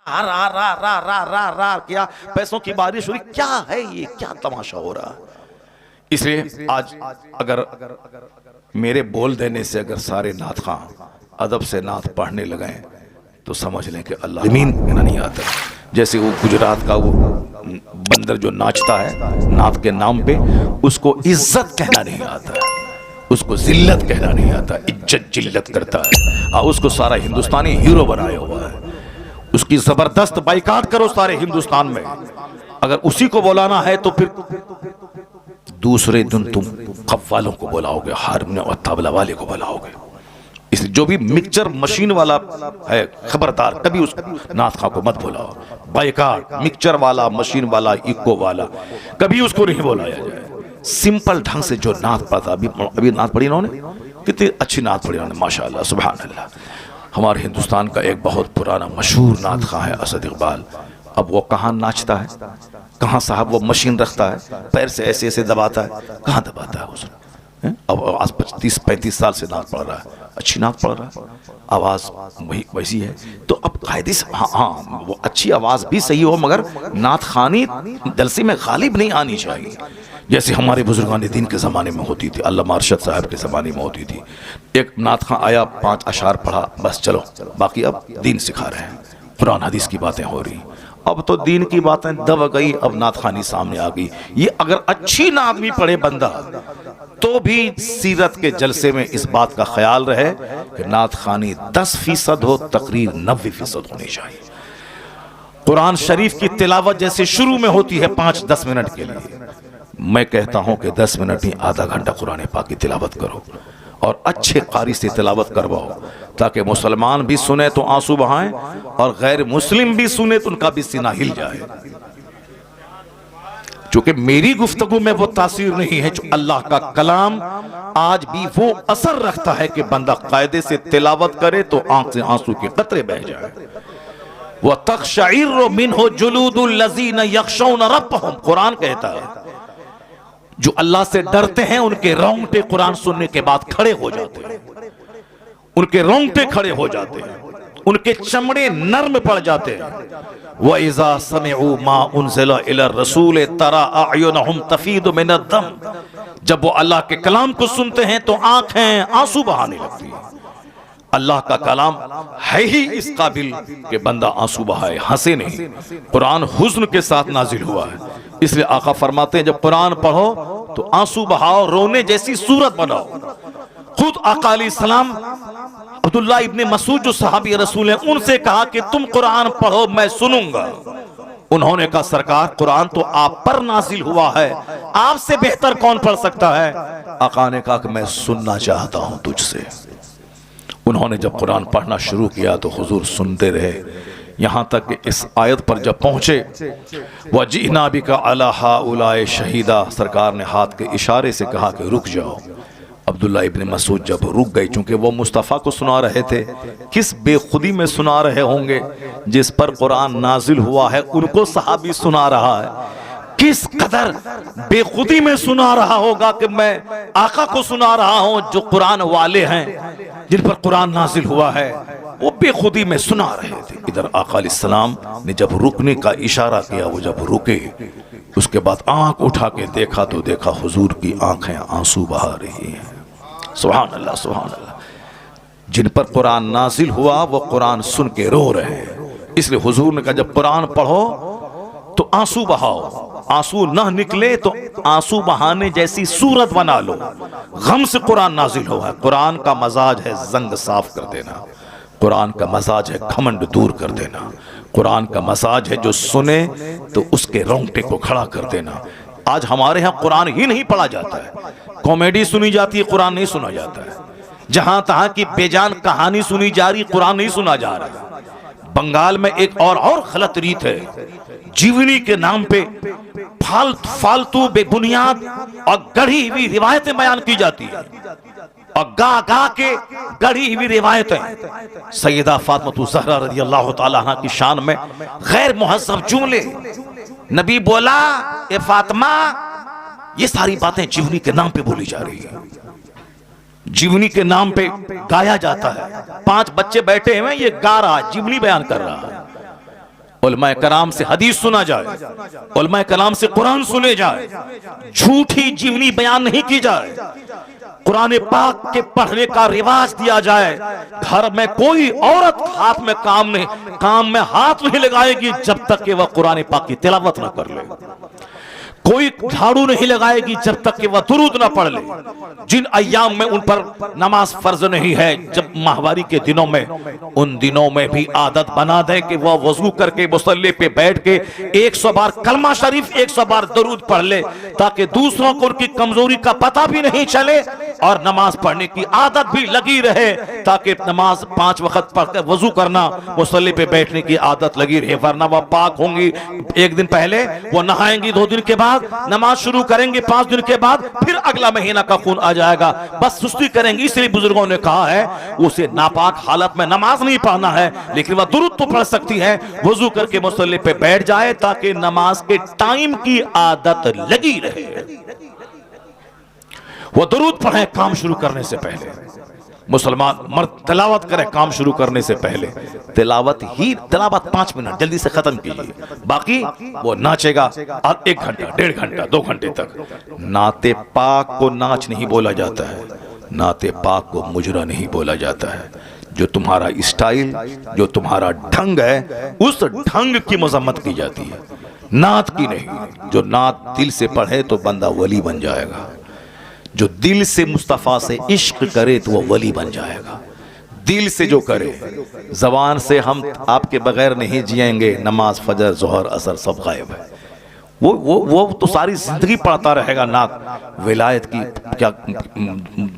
را را را را را را کیا پیسوں کی بارش ہو رہی، کیا ہے یہ، کیا تماشا ہو رہا؟ اس لیے آج اگر میرے بول دینے سے اگر سارے نعت خواہ ادب سے نعت پڑھنے لگیں تو سمجھ لیں کہ اللہ زمین کہنا نہیں آتا. جیسے وہ گجرات کا وہ بندر جو ناچتا ہے نعت کے نام پہ، اس کو عزت کہنا نہیں آتا ہے، اس کو ذلت کہنا نہیں آتا، عزت جلت کرتا ہے. اس کو سارا ہندوستانی ہیرو بنایا ہوا ہے. اس کی زبردست بائیکاٹ کرو سارے ہندوستان میں. اگر اسی کو بولانا ہے تو پھر دوسرے دن تم قوالوں کو بلاؤ گے، ہارمونیم اور طبلہ والے کو بلاؤ گے. اس جو بھی مکسچر مشین والا ہے خبردار کبھی اس نعت خواہ کو مت بلاؤ. بائیکاٹ، مکسچر والا، مشین والا، ایکو والا، کبھی اس کو نہیں بلایا جائے. سمپل ڈھنگ سے جو نعت پڑھتا، ابھی نعت پڑھی انہوں نے، کتنی اچھی نعت پڑھی انہوں نے، ماشاءاللہ سبحان اللہ. ہمارے ہندوستان کا ایک بہت پرانا مشہور نعت خواہ ہے اسد اقبال. اب وہ کہاں ناچتا ہے، کہاں صاحب وہ مشین رکھتا ہے، پیر سے ایسے ایسے دباتا ہے، کہاں دباتا ہے اس نے. اب آج 35 سال سے نعت پڑھ رہا ہے، اچھی نعت پڑھ رہا ہے، آواز ویسی ہے. تو اب قاعدے سے ہاں وہ اچھی آواز بھی صحیح ہو، مگر نعت خوانی جلسے میں غالب نہیں آنی چاہیے. جیسے ہمارے بزرگان دین کے زمانے میں ہوتی تھی، علامہ ارشد صاحب کے زمانے میں ہوتی تھی. ایک نعت خواہ آیا، 5 اشعار پڑھا، بس چلو باقی اب دین سکھا رہے ہیں، قرآن حدیث کی باتیں ہو رہی. اب تو دین کی باتیں دب گئی، اب نعت خوانی سامنے آ گئی. یہ اگر اچھی نعت بھی پڑھے بندہ تو بھی سیرت کے جلسے میں اس بات کا خیال رہے کہ نعت خوانی 10% ہو، تقریر 90% ہونی چاہیے. قرآن شریف کی تلاوت جیسے شروع میں ہوتی ہے 5-10 منٹ کے لیے، میں کہتا ہوں کہ 10 منٹ نہیں، آدھا گھنٹہ قرآن پاک کی تلاوت کرو اور اچھے قاری سے تلاوت کرواؤ، تاکہ مسلمان بھی سنے تو آنسو بہائیں اور غیر مسلم بھی سنے تو ان کا بھی سینہ ہل جائے. چونکہ میری گفتگو میں وہ تاثیر نہیں ہے جو اللہ کا کلام آج بھی وہ اثر رکھتا ہے کہ بندہ قاعدے سے تلاوت کرے تو آنکھ سے آنسو کے قطرے بہ جائے. وَتَقْشَعِرُّ مِنْهُ جُلُودُ الَّذِينَ يَخْشَوْنَ رَبَّهُمْ، قرآن کہتا ہے جو اللہ سے ڈرتے ہیں ان کے رونگٹے قرآن سننے کے بعد کھڑے ہو جاتے ہیں، ان کے رونگٹے کھڑے ہو جاتے ہیں، ان کے چمڑے نرم پڑ جاتے ہیں. وَإِذَا سَمِعُوا مَا أُنزِلَ إِلَى الرَّسُولِ تَرَى أَعْيُنَهُمْ تَفِيضُ مِنَ الدَّمْعِ، جب وہ اللہ کے کلام کو سنتے ہیں تو آنکھیں آنسو بہانے لگتی ہیں. اللہ کا کلام ہے ہی اس قابل کہ بندہ آنسو بہائے، ہنسے نہیں. قرآن حزن کے ساتھ نازل ہوا ہے، اس لیے آقا فرماتے ہیں جب قرآن پڑھو تو آنسو بہاؤ، رونے جیسی صورت بناؤ. خود آقا علیہ السلام عبداللہ ابن مسعود جو صحابی رسول ہیں ان سے کہا کہ تم قرآن پڑھو میں سنوں گا. انہوں نے کہا سرکار قرآن تو آپ پر نازل ہوا ہے، آپ سے بہتر کون پڑھ سکتا ہے؟ آقا نے کہا کہ میں سننا چاہتا ہوں تجھ سے. انہوں نے جب قرآن پڑھنا شروع کیا تو حضور سنتے رہے، یہاں تک کہ اس آیت پر جب پہنچے وَجِئْنَا بِكَ عَلَىٰ هَٰؤُلَاءِ شَهِيدًا، سرکار نے ہاتھ کے اشارے سے کہا کہ رک جاؤ. عبداللہ ابن مسعود جب رک گئی، چونکہ وہ مصطفیٰ کو سنا رہے تھے، کس بے خودی میں سنا رہے ہوں گے، جس پر قرآن نازل ہوا ہے ان کو صحابی سنا رہا ہے، کس قدر بے خودی میں سنا رہا ہوگا کہ میں آقا کو سنا رہا ہوں جو قرآن والے ہیں جن پر قرآن نازل ہوا ہے، وہ بے خودی میں سنا رہے تھے. ادھر آقا علیہ السلام نے جب رکنے کا اشارہ کیا، وہ جب رکے اس کے بعد آنکھ اٹھا کے دیکھا تو دیکھا حضور کی آنکھیں آنسو بہا رہی ہیں. سبحان اللہ سبحان اللہ. جن پر قرآن نازل ہوا وہ قرآن سن کے رو رہے ہیں، اس لیے حضور نے کہا جب قرآن پڑھو تو آنسو بہاؤ، آنسو نہ نکلے تو آنسو بہانے جیسی صورت بنا لو. غم سے قرآن نازل ہوا ہے. قرآن کا مزاج ہے زنگ صاف کر دینا، قرآن کا مزاج ہے گھمنڈ دور کر دینا، قرآن کا مزاج ہے جو سنے تو اس کے رونگٹے کو کھڑا کر دینا. آج ہمارے ہاں قرآن ہی نہیں پڑھا جاتا ہے، کامیڈی سنی جاتی ہے، قرآن نہیں سنا جاتا ہے. جہاں تہاں کی بے جان کہانی سنی جا رہی، قرآن نہیں سنا جا رہا. بنگال میں ایک اور غلط ریت ہے، جیونی کے نام پہ فالتو بے بنیاد اور گڑھی ہوئی روایتیں بیان کی جاتی ہیں، اور گا گا کے گڑھی ہوئی روایتیں. سیدہ فاطمہ الزہرا رضی اللہ تعالیٰ عنہ کی شان میں غیر مہذب جملے، نبی بولا اے فاطمہ، یہ ساری باتیں جیونی کے نام پہ بولی جا رہی ہیں، جیونی کے نام پہ گایا جاتا ہے. 5 بچے بیٹھے ہیں، یہ گا رہا، جیونی بیان کر رہا ہے. علماء کرام سے حدیث سنا جائے، علماء کرام سے قرآن سنے جائے، جھوٹی جیونی بیان نہیں کی جائے، قرآن پاک کے پڑھنے کا رواج دیا جائے۔ گھر میں کوئی عورت ہاتھ میں کام میں ہاتھ نہیں لگائے گی جب تک کہ وہ قرآن پاک کی تلاوت نہ کر لے، کوئی جھاڑو نہیں لگائے گی جب تک کہ وہ درود نہ پڑھ لے۔ جن ایام میں ان پر نماز فرض نہیں ہے، جب ماہواری کے دنوں میں، ان دنوں میں بھی عادت بنا دے کہ وہ وضو کر کے مصلی پہ بیٹھ کے 100 بار کلمہ شریف 100 بار درود پڑھ لے، تاکہ دوسروں کو ان کی کمزوری کا پتہ بھی نہیں چلے اور نماز پڑھنے کی عادت بھی لگی رہے، تاکہ نماز 5 وقت پڑھ کر وضو کرنا، مصلی پہ بیٹھنے کی عادت لگی رہے، ورنہ وہ پاک ہوں گی 1 دن پہلے، وہ نہائیں گی 2 دن کے بعد، نماز شروع کریں گے 5 دن کے بعد، پھر اگلا مہینہ کا خون آ جائے گا، بس سستی کریں گی۔ اس لیے بزرگوں نے کہا ہے اسے ناپاک حالت میں نماز نہیں پڑھنا ہے، لیکن وہ درود تو پڑھ سکتی ہے، وضو کر کے مصلی پہ بیٹھ جائے تاکہ نماز کے ٹائم کی عادت لگی رہے۔ وہ درود پڑھیں کام شروع کرنے سے پہلے، مسلمان مرد تلاوت کرے کام شروع کرنے سے پہلے، تلاوت 5 منٹ جلدی سے ختم کیجیے، باقی وہ ناچے گا 1 گھنٹہ 1.5 گھنٹہ 2 گھنٹے تک۔ نعت پاک کو ناچ نہیں بولا جاتا ہے، نعت پاک کو مجرا نہیں بولا جاتا ہے۔ جو تمہارا اسٹائل، جو تمہارا ڈھنگ ہے، اس ڈھنگ کی مذمت کی جاتی ہے، نعت کی نہیں۔ جو نعت دل سے پڑھے تو بندہ ولی بن جائے گا، جو دل سے مصطفیٰ سے عشق کرے تو وہ ولی بن جائے گا، دل سے جو کرے۔ زبان سے ہم آپ کے بغیر نہیں جئیں گے، نماز فجر ظہر عصر سب غائب ہے، وہ تو ساری زندگی پڑھتا رہے گا نعت، ولایت کی کیا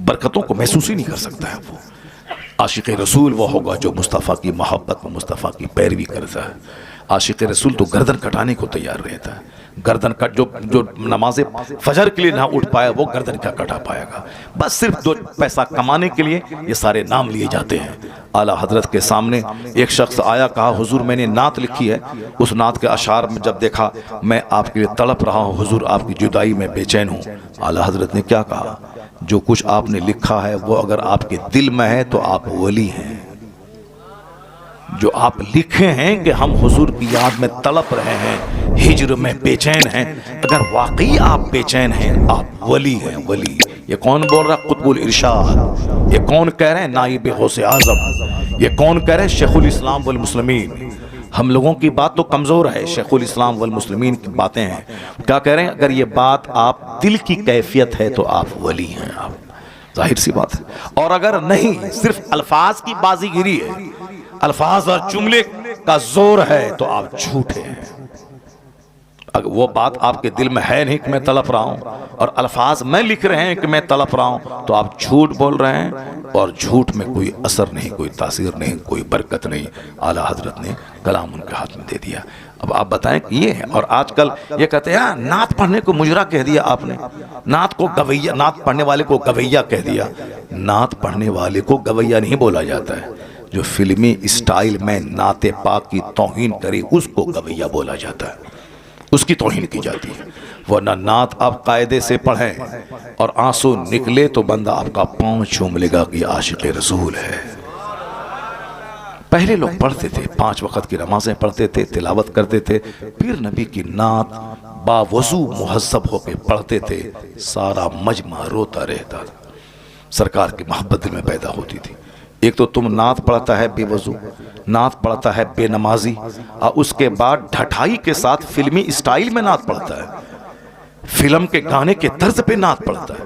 برکتوں کو محسوس ہی نہیں کر سکتا ہے۔ وہ عاشق رسول وہ ہوگا جو مصطفیٰ کی محبت میں مصطفیٰ کی پیروی کرتا ہے۔ عاشق رسول تو گردن کٹانے کو تیار رہتا ہے، گردن کٹ جو نماز فجر کے لیے نہ اٹھ پائے وہ گردن کیا کٹا پائے گا؟ بس صرف 2 پیسہ کمانے کے لیے یہ سارے نام لیے جاتے ہیں۔ اعلیٰ حضرت کے سامنے ایک شخص آیا، کہا حضور میں نے نعت لکھی ہے، اس نعت کے اشعار میں جب دیکھا میں آپ کے لیے تڑپ رہا ہوں حضور، آپ کی جدائی میں بے چین ہوں۔ اعلیٰ حضرت نے کیا کہا؟ جو کچھ آپ نے لکھا ہے وہ اگر آپ کے دل میں ہے تو آپ ولی ہیں۔ جو آپ لکھے ہیں کہ ہم حضور کی یاد میں تڑپ رہے ہیں، ہجر میں بے چین ہیں، اگر واقعی آپ بے چین ہیں آپ ولی ہیں، ولی۔ یہ کون بول رہا؟ قطب الارشاد۔ یہ کون کہہ رہے ہیں؟ نائب غوث اعظم۔ یہ کون کہہ رہے ہیں؟ شیخ الاسلام والمسلمین۔ ہم لوگوں کی بات تو کمزور ہے، شیخ الاسلام والمسلمین کی باتیں ہیں۔ کیا کہہ رہے ہیں؟ اگر یہ بات آپ دل کی کیفیت ہے تو آپ ولی ہیں، آپ ظاہر سی بات ہے۔ اور اگر نہیں، صرف الفاظ کی بازی گیری ہے، الفاظ اور جملے کا زور ہے تو آپ جھوٹے ہیں۔ اگر وہ بات آپ کے دل میں ہے نہیں کہ میں تڑپ رہا ہوں، اور الفاظ میں لکھ رہے ہیں کہ میں تڑپ رہا ہوں، تو آپ جھوٹ بول رہے ہیں، اور جھوٹ میں کوئی اثر نہیں، کوئی تاثیر نہیں، کوئی برکت نہیں۔ اعلیٰ حضرت نے کلام ان کے ہاتھ میں دے دیا۔ اب آپ بتائیں کہ یہ ہے۔ اور آج کل یہ کہتے ہیں نعت پڑھنے کو مجرا کہہ دیا آپ نے، نعت کو گویہ، نعت پڑھنے والے کو گویہ کہہ دیا۔ نعت پڑھنے والے کو گویہ نہیں بولا جاتا ہے، جو فلمی اسٹائل میں نعت پاک کی توہین کرے اس کو گویہ بولا جاتا ہے، اس کی توہین کی جاتی ہے۔ ورنہ نعت آپ قاعدے سے پڑھیں اور آنسو نکلے تو بندہ آپ کا پاؤں چوم لے گا کہ یہ عاشق رسول ہے۔ پہلے لوگ پڑھتے تھے، 5 وقت کی نمازیں پڑھتے تھے، تلاوت کرتے تھے، پھر نبی کی نعت باوضو مہذب ہو کے پڑھتے تھے، سارا مجمع روتا رہتا تھا، سرکار کی محبت دل میں پیدا ہوتی تھی۔ ایک تو تم نعت پڑھتا ہے بے وضو، نعت پڑھتا ہے بے نمازی، اور اس کے بعد ڈھٹائی کے ساتھ فلمی اسٹائل میں نعت پڑھتا ہے، فلم کے گانے کے طرز پہ نعت پڑھتا ہے،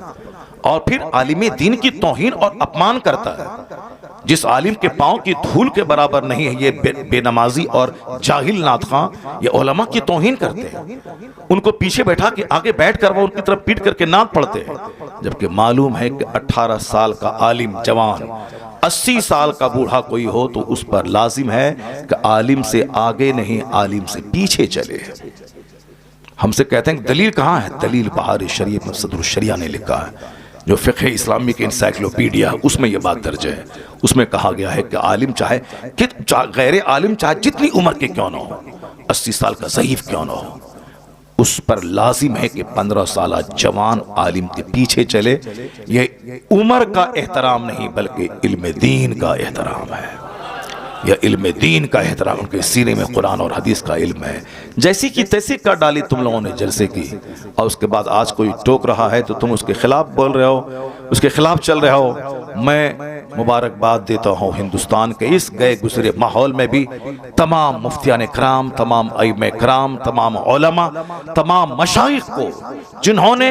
اور پھر عالم دین کی توہین اور اپمان کرتا ہے۔ جس عالم کے پاؤں کی دھول کے برابر نہیں ہے یہ بے نمازی اور جاہل نعت خواں، یہ علماء کی توہین کرتے ہیں، ان کو پیچھے بیٹھا کے آگے بیٹھ کر وہ ان کی طرف پیٹ کر کے نعت پڑھتے ہیں، جبکہ معلوم ہے کہ 18 سال کا عالم جوان 80 سال کا بوڑھا کوئی ہو تو اس پر لازم ہے کہ عالم سے آگے نہیں عالم سے پیچھے چلے۔ ہم سے کہتے ہیں کہ دلیل کہاں ہے؟ دلیل بہار شریعت میں صدر الشریعہ نے لکھا ہے، جو فقہ اسلامی کی انسائکلوپیڈیا، اس میں یہ بات درج ہے۔ اس میں کہا گیا ہے کہ عالم چاہے غیر عالم چاہے جتنی عمر کے کیوں نہ ہو، 80 سال کا ضعیف کیوں نہ ہو، اس پر لازم ہے کہ 15 سالہ جوان عالم کے پیچھے چلے۔ یہ عمر کا احترام نہیں بلکہ علم دین کا احترام ہے۔ یا علم دین کا احترام، ان کے سینے میں قرآن اور حدیث کا علم ہے. جیسی کی تیسی کر ڈالی تم لوگوں نے جلسے کی، اور اس کے بعد آج کوئی ٹوک رہا ہے تو تم اس کے خلاف بول رہے ہو، اس کے خلاف چل رہے ہو. میں مبارکباد دیتا ہوں ہندوستان کے اس گئے گزرے ماحول میں بھی تمام مفتیان کرام، تمام ائمہ کرام، تمام علماء، تمام مشائخ کو، جنہوں نے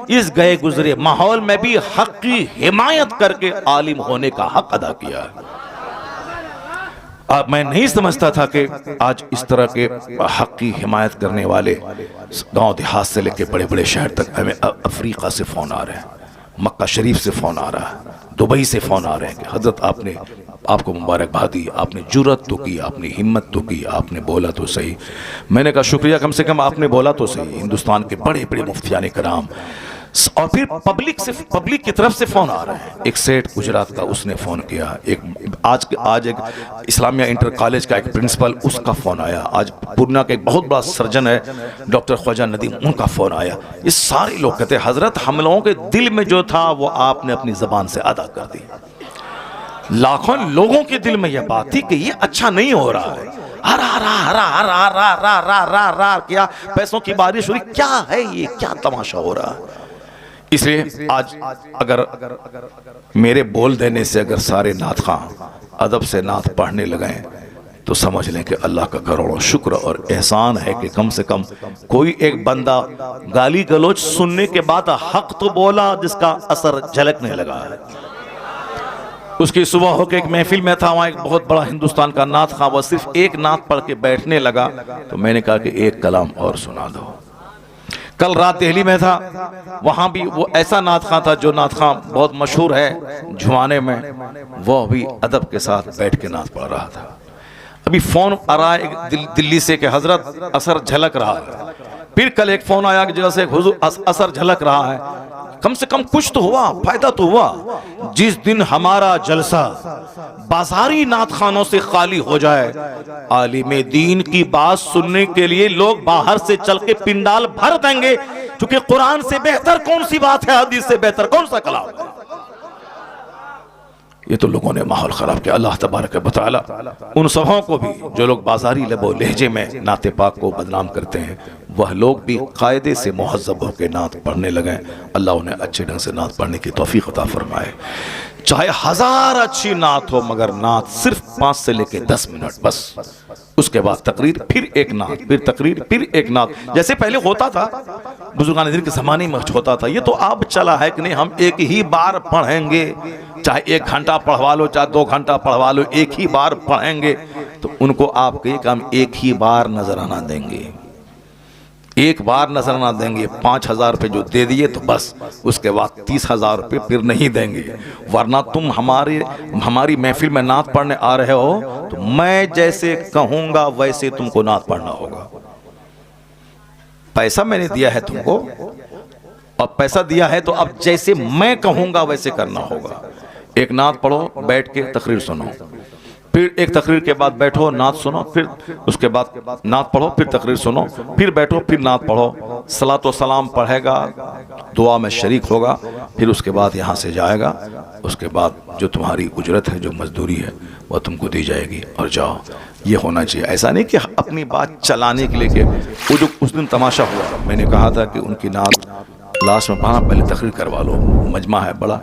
اس گئے گزرے ماحول میں بھی حق کی حمایت کر کے عالم ہونے کا حق ادا کیا ہے. اب میں نہیں سمجھتا تھا کہ آج اس طرح کے حق کی حمایت کرنے والے گاؤں دیہات سے لے کے بڑے بڑے شہر تک، ہمیں افریقہ سے فون آ رہے ہیں، مکہ شریف سے فون آ رہا ہے، دبئی سے فون آ رہے ہیں کہ حضرت آپ کو مبارکباد دی، آپ نے جرأت تو کی، آپ نے ہمت تو کی، آپ نے بولا تو صحیح. میں نے کہا شکریہ، کم سے کم آپ نے بولا تو صحیح. ہندوستان کے بڑے بڑے مفتیان کرام، اور پھر پبلک کی طرف سے فون آ رہے ہیں. ایک سیٹ گجرات کا، اس نے فون کیا. آج ایک اسلامیہ انٹر کالج کا ایک پرنسپل، اس کا فون آیا. آج پورنہ کا ایک بہت بڑا سرجن ہے ڈاکٹر خواجہ ندیم، ان کا فون آیا. یہ سارے لوگ کہتے ہیں حضرت ہم لوگوں کے دل میں جو تھا وہ آپ نے اپنی زبان سے ادا کر دی. لاکھوں لوگوں کے دل میں یہ بات تھی کہ یہ اچھا نہیں ہو رہا ہے. کیا پیسوں کی بارش ہو رہی، کیا ہے یہ، کیا تماشا ہو رہا ہے. اس لیے آج اگر میرے بول دینے سے اگر سارے نعت خواں ادب سے نعت پڑھنے لگیں تو سمجھ لیں کہ اللہ کا کروڑوں شکر اور احسان ہے کہ کم سے کم کوئی ایک بندہ گالی گلوچ سننے کے بعد حق تو بولا، جس کا اثر جھلکنے لگا ہے. اس کی صبح ہو کے ایک محفل میں تھا، وہاں ایک بہت بڑا ہندوستان کا نعت خواں، وہ صرف ایک نعت پڑھ کے بیٹھنے لگا تو میں نے کہا کہ ایک کلام اور سنا دو. کل رات دہلی میں تھا، وہاں بھی وہ ایسا نعت خواں تھا جو نعت خواں بہت مشہور ہے جھوانے میں، وہ بھی ادب کے ساتھ بیٹھ کے نعت پڑھ رہا تھا. ابھی فون آ رہا ہے دلی سے کہ حضرت اثر جھلک رہا ہے. پھر کل ایک فون آیا کہ جیسے حضور اثر جھلک رہا ہے. کم سے کم کچھ تو ہوا، فائدہ تو ہوا. جس دن ہمارا جلسہ بازاری نعت خانوں سے خالی ہو جائے، عالم دین کی بات سننے کے لیے لوگ باہر سے چل کے پنڈال بھر دیں گے، کیونکہ قرآن سے بہتر کون سی بات ہے، حدیث سے بہتر کون سا کلام ہے. یہ تو لوگوں نے ماحول خراب کیا. اللہ تبارک و تعالی ان سبوں کو بھی جو لوگ بازاری لب و لہجے میں نعت پاک کو بدنام کرتے ہیں، وہ لوگ بھی قاعدے سے مہذب ہو کے نعت پڑھنے لگیں. اللہ انہیں اچھے ڈھنگ سے نعت پڑھنے کی توفیق عطا فرمائے. چاہے 1000 اچھی نعت ہو، مگر نعت صرف 5 سے لے کے 10 منٹ بس. اس کے بعد تقریر، پھر ایک نعت، پھر تقریر، پھر ایک نعت، جیسے پہلے ہوتا تھا بزرگان دین کے زمانے میں ہوتا تھا. یہ تو اب چلا ہے کہ نہیں ہم ایک ہی بار پڑھیں گے، چاہے 1 گھنٹہ پڑھوا لو، چاہے 2 گھنٹہ پڑھوا لو، ایک ہی بار پڑھیں گے. تو ان کو آپ کہیں کہ ہم ایک ہی بار نذرانہ دیں گے، ایک بار نذرانہ دیں گے. 5000 روپے جو دے دیے تو بس، اس کے بعد 30,000 روپے پھر نہیں دیں گے. ورنہ تم ہماری محفل میں نعت پڑھنے آ رہے ہو تو میں جیسے کہوں گا ویسے تم کو نعت پڑھنا ہوگا. پیسہ میں نے دیا ہے تم کو، اور پیسہ دیا ہے تو اب جیسے میں کہوں گا ویسے کرنا ہوگا. ایک نعت پڑھو، بیٹھ کے تقریر سنو، پھر ایک تقریر کے بعد بیٹھو نعت سنو، پھر اس کے بعد نعت پڑھو، پھر تقریر سنو، پھر بیٹھو، پھر نعت پڑھو. صلاۃ و سلام پڑھے گا، دعا میں شریک ہوگا، پھر اس کے بعد یہاں سے جائے گا. اس کے بعد جو تمہاری اجرت ہے، جو مزدوری ہے، وہ تم کو دی جائے گی اور جاؤ. یہ ہونا چاہیے. ایسا نہیں کہ اپنی بات چلانے کے لیے کہ وہ جو اس دن تماشا ہوا، میں نے کہا تھا کہ ان کی نعت لاسٹ میں پڑھنا، پہلے تقریر کروا لو، مجمع ہے بڑا،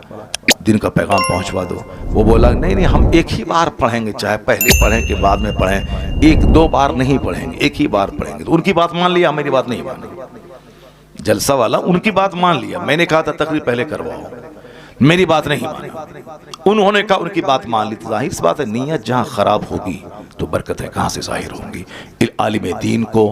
دن کا پیغام پہنچوا دو. وہ بولا نہیں ہم ایک ہی بار پڑھیں گے، چاہے پہلے پڑھیں کہ بعد میں پڑھیں، 1-2 بار نہیں پڑھیں گے، ایک ہی بار پڑھیں گے. تو ان کی بات مان لیا، میری بات نہیں مانی. جلسہ والا ان کی بات مان لیا. میں نے کہا تھا تقریر پہلے کرواؤ، میری بات نہیں مانی. انہوں نے کہا ان کی بات مان لی. ظاہر سی بات ہے، نیت جہاں خراب ہوگی تو برکتیں کہاں سے ظاہر ہوں گی. عالم دین کو